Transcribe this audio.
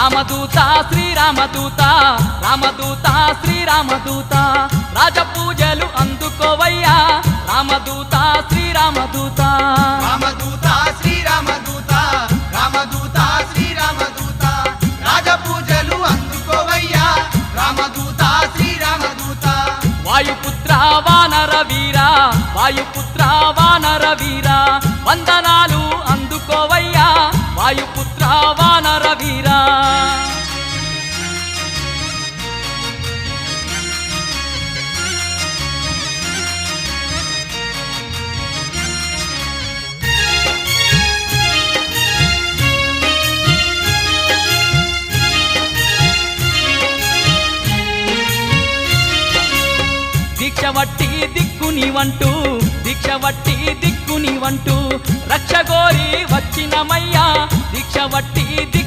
రామదూత శ్రీరామదూత రామదూత శ్రీరామదూత రాజపూజలు అందుకోవయ్యా రామదూత శ్రీరామదూత రామదూత శ్రీరామదూత రామదూత శ్రీరామదూత రాజపూజలు అందుకోవయ్యా రామదూత శ్రీరామదూత వాయుపుత్ర వానర వీర వాయుపుత్ర వానర వీర వందనాలు అందుకోవయ్యా వాయుపుత్ర వానర వీర దీక్షవట్టి దిక్కునివంటూ దీక్షవట్టి దిక్కునివంటూ రక్షగోరి వచ్చినమయ్యా దీక్షవట్టి దిక్కు